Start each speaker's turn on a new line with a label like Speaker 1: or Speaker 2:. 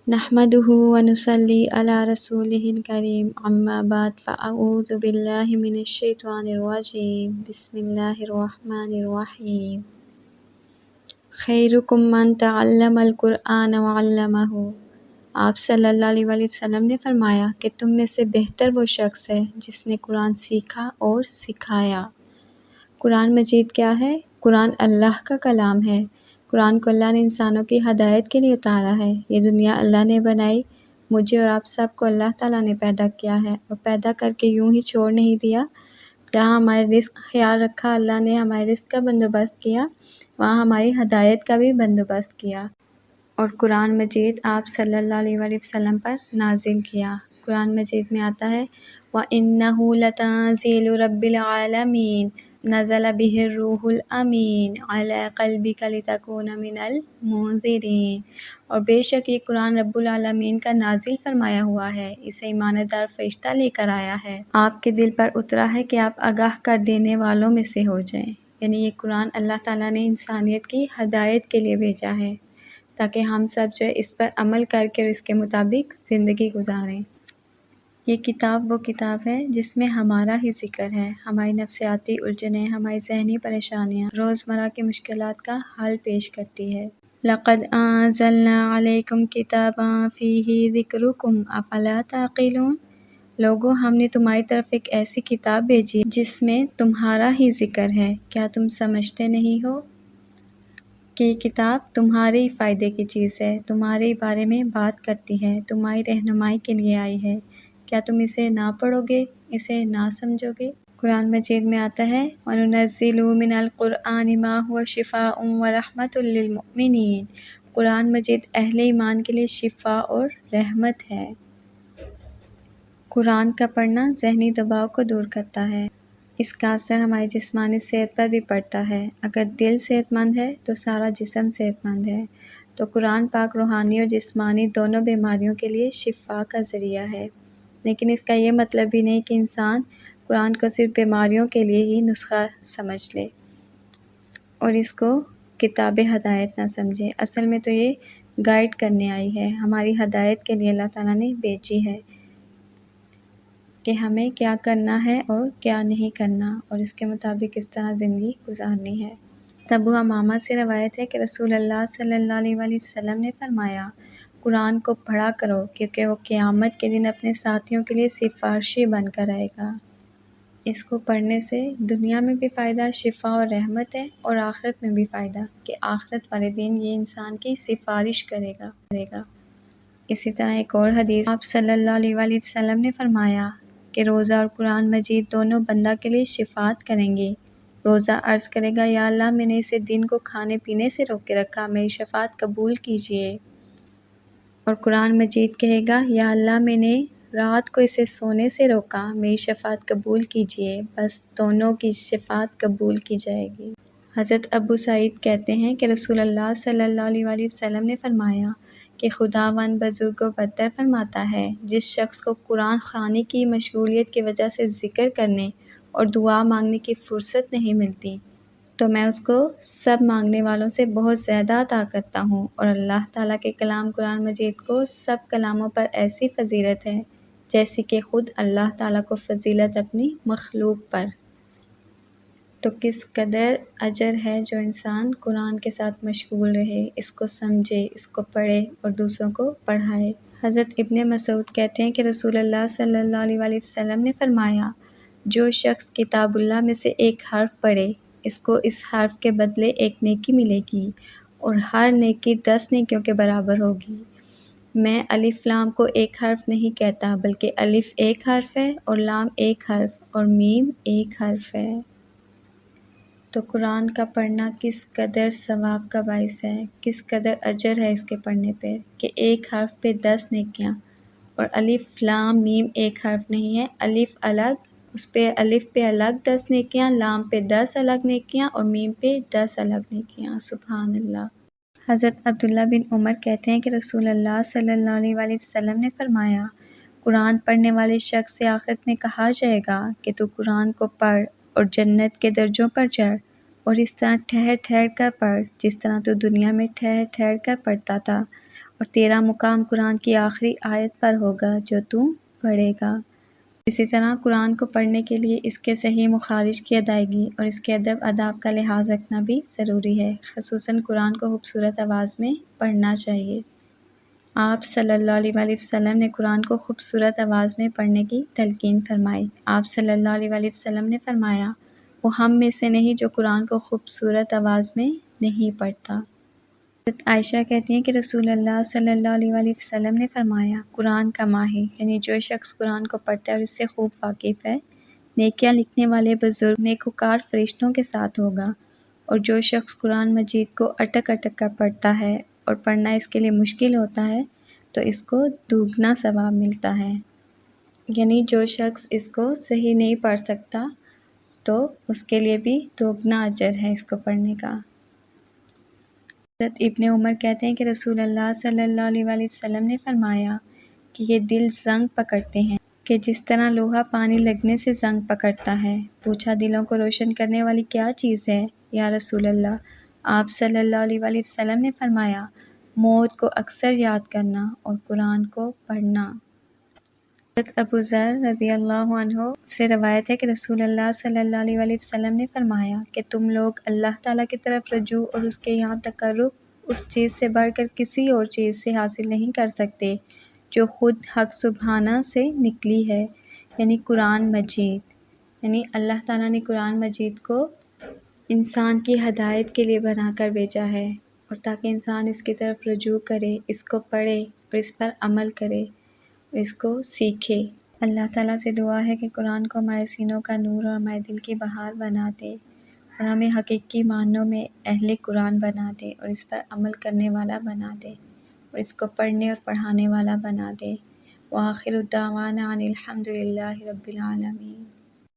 Speaker 1: نحمده ونصلي على رسوله الكريم اما بعد فاعوذ بالله من الشیطان الرجیم بسم اللہ الرحمن الرحیم خیرکم من تعلم القرآن وعلمہ۔ آپ صلی اللہ علیہ وآلہ وسلم نے فرمایا کہ تم میں سے بہتر وہ شخص ہے جس نے قرآن سیکھا اور سکھایا۔ قرآن مجید کیا ہے؟ قرآن اللہ کا کلام ہے۔ قرآن کو اللہ نے انسانوں کی ہدایت کے لیے اتارا ہے۔ یہ دنیا اللہ نے بنائی، مجھے اور آپ سب کو اللہ تعالیٰ نے پیدا کیا ہے اور پیدا کر کے یوں ہی چھوڑ نہیں دیا۔ جہاں ہمارے رزق خیال رکھا، اللہ نے ہمارے رزق کا بندوبست کیا، وہاں ہماری ہدایت کا بھی بندوبست کیا۔ اور قرآن مجید آپ صلی اللہ علیہ وآلہ وسلم پر نازل کیا۔ قرآن مجید میں آتا ہے وَإِنَّهُ لَتَنزِيلُ رَبِّ الْعَالَمِينَ نَزَلَ بِهِ الرُّوحُ الْأَمِينُ عَلَىٰ قَلْبِكَ لِتَكُونَ مِنَ الْمُنذِرِينَ، اور بے شک یہ قرآن رب العالمین کا نازل فرمایا ہوا ہے، اسے ایماندار فرشتہ لے کر آیا ہے، آپ کے دل پر اترا ہے کہ آپ آگاہ کر دینے والوں میں سے ہو جائیں۔ یعنی یہ قرآن اللہ تعالیٰ نے انسانیت کی ہدایت کے لیے بھیجا ہے تاکہ ہم سب جو ہے اس پر عمل کر کے اور اس کے مطابق زندگی گزاریں۔ یہ کتاب وہ کتاب ہے جس میں ہمارا ہی ذکر ہے، ہماری نفسیاتی الجھنیں، ہماری ذہنی پریشانیاں، روزمرہ کی مشکلات کا حل پیش کرتی ہے۔ لَقَدْ أَنزَلْنَا عَلَيْكُمْ كِتَابًا فِيهِ ذِكْرُكُمْ أَفَلَا تَعْقِلُونَ، لوگو ہم نے تمہاری طرف ایک ایسی کتاب بھیجی ہے جس میں تمہارا ہی ذکر ہے، کیا تم سمجھتے نہیں ہو کہ یہ کتاب تمہارے ہی فائدے کی چیز ہے، تمہارے ہی بارے میں بات کرتی ہے، تمہاری رہنمائی کے لیے آئی ہے، کیا تم اسے نہ پڑھو گے، اسے نہ سمجھو گے؟ قرآن مجید میں آتا ہے وَنُنَزِّلُ مِنَ الْقُرْآنِ مَا هُوَ شِفَاءٌ وَرَحْمَةٌ لِّلْمُؤْمِنِينَ، قرآن مجید اہل ایمان کے لیے شفا اور رحمت ہے۔ قرآن کا پڑھنا ذہنی دباؤ کو دور کرتا ہے، اس کا اثر ہماری جسمانی صحت پر بھی پڑتا ہے۔ اگر دل صحت مند ہے تو سارا جسم صحت مند ہے، تو قرآن پاک روحانی اور جسمانی دونوں بیماریوں کے لیے شفا کا ذریعہ ہے۔ لیکن اس کا یہ مطلب بھی نہیں کہ انسان قرآن کو صرف بیماریوں کے لیے ہی نسخہ سمجھ لے اور اس کو کتاب ہدایت نہ سمجھے۔ اصل میں تو یہ گائیڈ کرنے آئی ہے، ہماری ہدایت کے لیے اللہ تعالیٰ نے بھیجی ہے کہ ہمیں کیا کرنا ہے اور کیا نہیں کرنا اور اس کے مطابق کس طرح زندگی گزارنی ہے۔ ابو امامہ سے روایت ہے کہ رسول اللہ صلی اللہ علیہ وآلہ وسلم نے فرمایا قرآن کو پڑھا کرو کیونکہ وہ قیامت کے دن اپنے ساتھیوں کے لیے سفارشی بن کر آئے گا۔ اس کو پڑھنے سے دنیا میں بھی فائدہ، شفا اور رحمت ہے، اور آخرت میں بھی فائدہ کہ آخرت والے دن یہ انسان کی سفارش کرے گا۔ اسی طرح ایک اور حدیث آپ صلی اللہ علیہ وآلہ وسلم نے فرمایا کہ روزہ اور قرآن مجید دونوں بندہ کے لیے شفاعت کریں گے۔ روزہ عرض کرے گا یا اللہ میں نے اسے دن کو کھانے پینے سے روک کے رکھا، میری شفاعت قبول کیجیے۔ اور قرآن مجید کہے گا یا اللہ میں نے رات کو اسے سونے سے روکا، میری شفاعت قبول کیجیے، بس دونوں کی شفاعت قبول کی جائے گی۔ حضرت ابو سعید کہتے ہیں کہ رسول اللہ صلی اللہ علیہ وآلہ وسلم نے فرمایا کہ خداوند بزرگ و برتر فرماتا ہے جس شخص کو قرآن خوانی کی مشغولیت کی وجہ سے ذکر کرنے اور دعا مانگنے کی فرصت نہیں ملتی تو میں اس کو سب مانگنے والوں سے بہت زیادہ عطا کرتا ہوں، اور اللہ تعالیٰ کے کلام قرآن مجید کو سب کلاموں پر ایسی فضیلت ہے جیسی کہ خود اللہ تعالیٰ کو فضیلت اپنی مخلوق پر۔ تو کس قدر اجر ہے جو انسان قرآن کے ساتھ مشغول رہے، اس کو سمجھے، اس کو پڑھے اور دوسروں کو پڑھائے۔ حضرت ابن مسعود کہتے ہیں کہ رسول اللہ صلی اللہ علیہ وآلہ وسلم نے فرمایا جو شخص کتاب اللہ میں سے ایک حرف پڑھے اس کو اس حرف کے بدلے ایک نیکی ملے گی اور ہر نیکی 10 نیکیوں کے برابر ہوگی۔ میں الف لام کو ایک حرف نہیں کہتا بلکہ الف ایک حرف ہے اور لام ایک حرف اور میم ایک حرف ہے۔ تو قرآن کا پڑھنا کس قدر ثواب کا باعث ہے، کس قدر اجر ہے اس کے پڑھنے پہ کہ ایک حرف پہ 10 نیکیاں، اور الف لام میم ایک حرف نہیں ہے، الف الگ، اس پہ الف پہ الگ 10 نیکیاں، لام پہ 10 الگ نیکیاں اور میم پہ 10 الگ نیکیاں۔ سبحان اللہ۔ حضرت عبداللہ بن عمر کہتے ہیں کہ رسول اللہ صلی اللہ علیہ وآلہ وسلم نے فرمایا قرآن پڑھنے والے شخص سے آخرت میں کہا جائے گا کہ تو قرآن کو پڑھ اور جنت کے درجوں پر چڑھ، اور اس طرح ٹھہر ٹھہر کر پڑھ جس طرح تو دنیا میں ٹھہر ٹھہر کر پڑھتا تھا، اور تیرا مقام قرآن کی آخری آیت پر ہوگا جو تو پڑھے گا۔ اسی طرح قرآن کو پڑھنے کے لیے اس کے صحیح مخارج کی ادائیگی اور اس کے ادب آداب کا لحاظ رکھنا بھی ضروری ہے، خصوصاً قرآن کو خوبصورت آواز میں پڑھنا چاہیے۔ آپ صلی اللہ علیہ وآلہ وسلم نے قرآن کو خوبصورت آواز میں پڑھنے کی تلقین فرمائی۔ آپ صلی اللہ علیہ وآلہ وسلم نے فرمایا، وہ ہم میں سے نہیں جو قرآن کو خوبصورت آواز میں نہیں پڑھتا۔ حضرت عائشہ کہتی ہیں کہ رسول اللہ صلی اللہ علیہ وآلہ وسلم نے فرمایا، قرآن کا ماہر یعنی جو شخص قرآن کو پڑھتا ہے اور اس سے خوب واقف ہے، نیکیاں لکھنے والے بزرگ نیکوکار فرشتوں کے ساتھ ہوگا، اور جو شخص قرآن مجید کو اٹک اٹک کر پڑھتا ہے اور پڑھنا اس کے لیے مشکل ہوتا ہے تو اس کو دوگنا ثواب ملتا ہے، یعنی جو شخص اس کو صحیح نہیں پڑھ سکتا تو اس کے لیے بھی دوگنا اجر ہے اس کو پڑھنے کا۔ حضرت ابن عمر کہتے ہیں کہ رسول اللہ صلی اللہ علیہ وآلہ وسلم نے فرمایا کہ یہ دل زنگ پکڑتے ہیں کہ جس طرح لوہا پانی لگنے سے زنگ پکڑتا ہے۔ پوچھا، دلوں کو روشن کرنے والی کیا چیز ہے یا رسول اللہ؟ آپ صلی اللہ علیہ وآلہ وسلم نے فرمایا، موت کو اکثر یاد کرنا اور قرآن کو پڑھنا۔ حضرت ابو ذر رضی اللہ عنہ سے روایت ہے کہ رسول اللہ صلی اللہ علیہ وآلہ وسلم نے فرمایا کہ تم لوگ اللہ تعالیٰ کی طرف رجوع اور اس کے یہاں تقرب اس چیز سے بڑھ کر کسی اور چیز سے حاصل نہیں کر سکتے جو خود حق سبحانہ سے نکلی ہے، یعنی قرآن مجید۔ یعنی اللہ تعالیٰ نے قرآن مجید کو انسان کی ہدایت کے لیے بنا کر بھیجا ہے، اور تاکہ انسان اس کی طرف رجوع کرے، اس کو پڑھے اور اس پر عمل کرے اور اس کو سیکھے۔ اللہ تعالیٰ سے دعا ہے کہ قرآن کو ہمارے سینوں کا نور اور ہمارے دل کی بہار بنا دے، اور ہمیں حقیقی معنوں میں اہل قرآن بنا دے اور اس پر عمل کرنے والا بنا دے اور اس کو پڑھنے اور پڑھانے والا بنا دے۔ وآخر دعوانا ان الحمد للہ رب العالمین۔